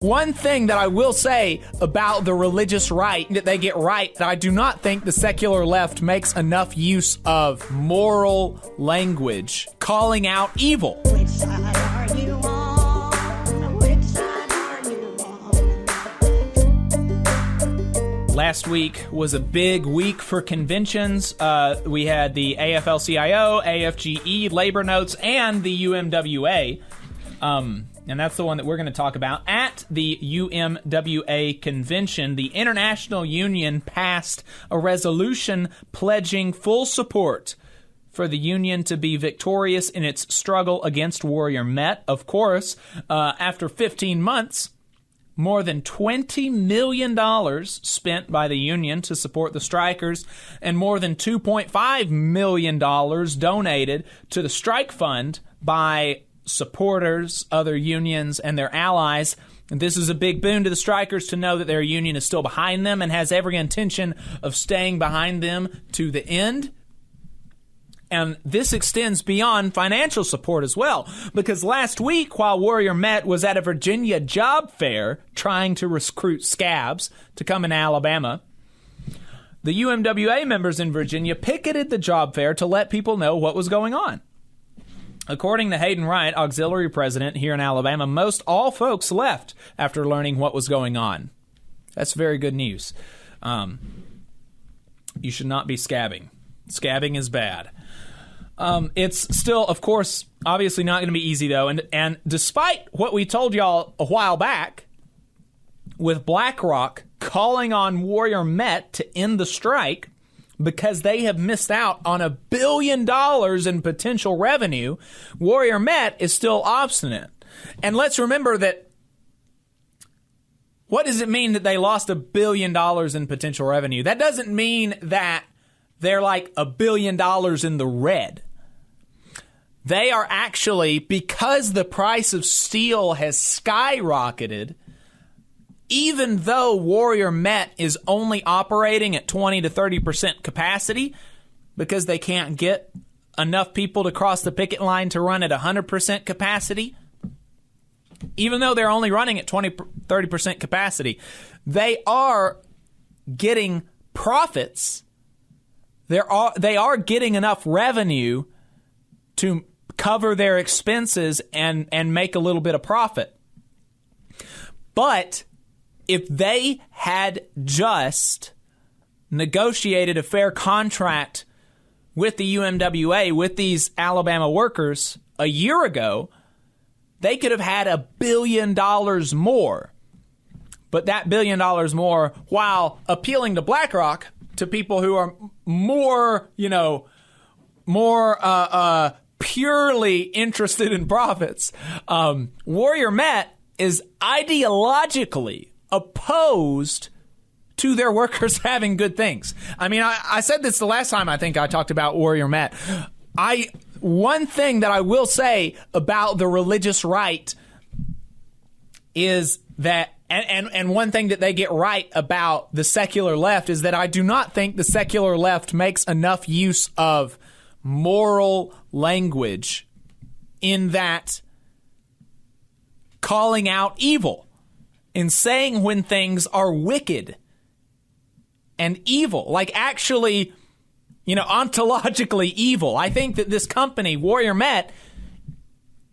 One thing that I will say about the religious right that they get right, that I do not think the secular left makes enough use of moral language, calling out evil. Which side are you on? Which side are you on? Last week was a big week for conventions. We had the AFL-CIO, AFGE, Labor Notes, and the UMWA. And that's the one that we're going to talk about. At the UMWA convention, the International Union passed a resolution pledging full support for the union to be victorious in its struggle against Warrior Met. Of course, after 15 months, more than $20 million spent by the union to support the strikers, and more than $2.5 million donated to the strike fund by supporters, other unions, and their allies. And this is a big boon to the strikers to know that their union is still behind them and has every intention of staying behind them to the end. And this extends beyond financial support as well, because last week, while Warrior Met was at a Virginia job fair trying to recruit scabs to come in Alabama, the UMWA members in Virginia picketed the job fair to let people know what was going on. According to Hayden Wright, auxiliary president here in Alabama, most all folks left after learning what was going on. That's very good news. You should not be scabbing. Scabbing is bad. It's still, of course, obviously not going to be easy, though. And despite what we told y'all a while back, with BlackRock calling on Warrior Met to end the strike because they have missed out on $1 billion in potential revenue, Warrior Met is still obstinate. And let's remember that, what does it mean that they lost $1 billion in potential revenue? That doesn't mean that they're like $1 billion in the red. They are actually, because the price of steel has skyrocketed, even though Warrior Met is only operating at 20 to 30% capacity because they can't get enough people to cross the picket line to run at 100% capacity, even though they're only running at 30% capacity, they are getting profits. They are getting enough revenue to cover their expenses and make a little bit of profit. But if they had just negotiated a fair contract with the UMWA, with these Alabama workers a year ago, they could have had $1 billion more. But that $1 billion more, while appealing to BlackRock, to people who are more purely interested in profits, Warrior Met is ideologically opposed to their workers having good things. I mean, I said this the last time I think I talked about Warrior Met. One thing that I will say about the religious right is that, and one thing that they get right about the secular left is that I do not think the secular left makes enough use of moral language in that calling out evil, in saying when things are wicked and evil, like actually, ontologically evil. I think that this company, Warrior Met,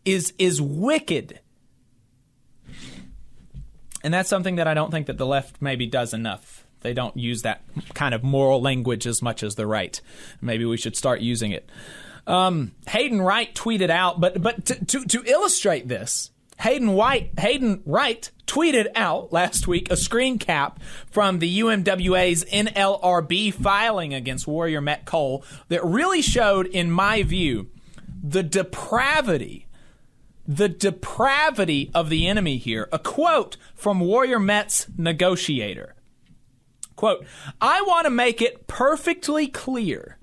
is wicked. And that's something that I don't think that the left maybe does enough. They don't use that kind of moral language as much as the right. Maybe we should start using it. Hayden Wright tweeted out, but to illustrate this, Hayden Wright tweeted out last week a screen cap from the UMWA's NLRB filing against Warrior Met Coal that really showed, in my view, the depravity of the enemy here. A quote from Warrior Met's negotiator. Quote, "I want to make it perfectly clear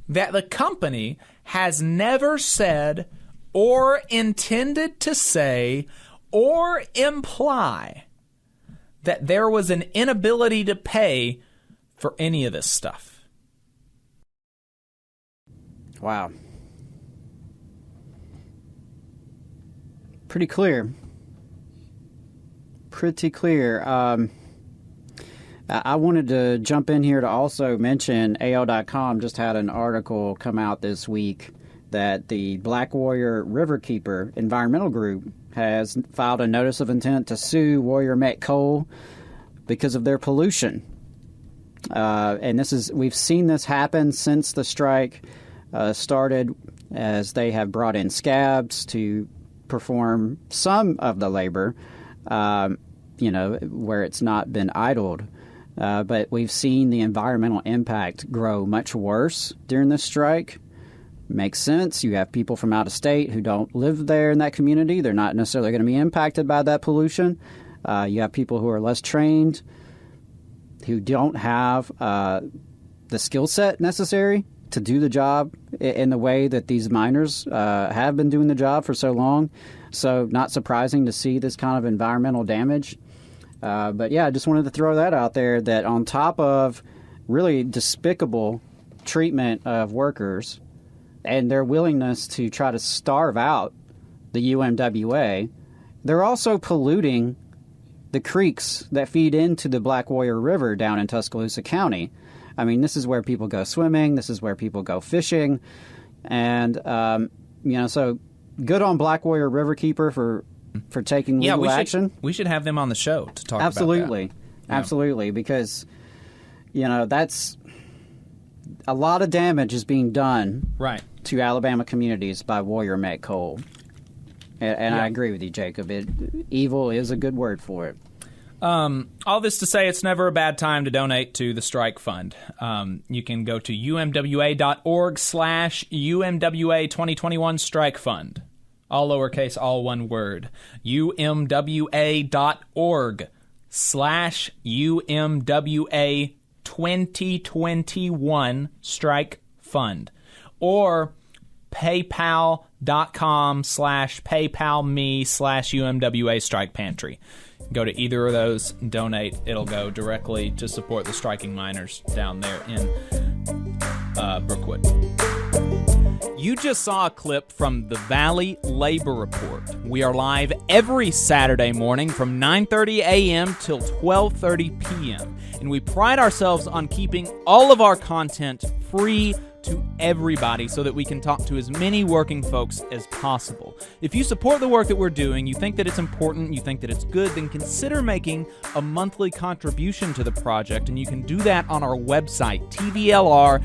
that the company has never said or intended to say or imply that there was an inability to pay for any of this stuff." Wow. Pretty clear. pretty clear. I wanted to jump in here to also mention AL.com just had an article come out this week that the Black Warrior Riverkeeper Environmental Group has filed a notice of intent to sue Warrior Met Coal because of their pollution. And we've seen this happen since the strike started, as they have brought in scabs to perform some of the labor, where it's not been idled. But we've seen the environmental impact grow much worse during this strike. Makes sense. You have people from out of state who don't live there in that community. They're not necessarily going to be impacted by that pollution. You have people who are less trained, who don't have the skill set necessary to do the job in the way that these miners have been doing the job for so long. So not surprising to see this kind of environmental damage. But yeah, I just wanted to throw that out there, that on top of really despicable treatment of workers and their willingness to try to starve out the UMWA, they're also polluting the creeks that feed into the Black Warrior River down in Tuscaloosa County. I mean, this is where people go swimming. This is where people go fishing. And, so good on Black Warrior Riverkeeper for taking legal action. We should have them on the show to talk Absolutely. about that. Absolutely. Because, that's a lot of damage is being done to Alabama communities by Warrior Met Coal. And I agree with you, Jacob. Evil is a good word for it. All this to say, it's never a bad time to donate to the strike fund. You can go to umwa.org/UMWA 2021 strike fund. All lowercase, all one word. umwa.org/UMWA 2021 strike fund. Or paypal.com/paypalme/UMWA strike pantry. Go to either of those and donate. It'll go directly to support the striking miners down there in Brookwood. You just saw a clip from the Valley Labor Report. We are live every Saturday morning from 9:30 a.m. till 12:30 p.m. And we pride ourselves on keeping all of our content free to everybody so that we can talk to as many working folks as possible. If you support the work that we're doing, you think that it's important, you think that it's good, then consider making a monthly contribution to the project, and you can do that on our website, tvlr.fm.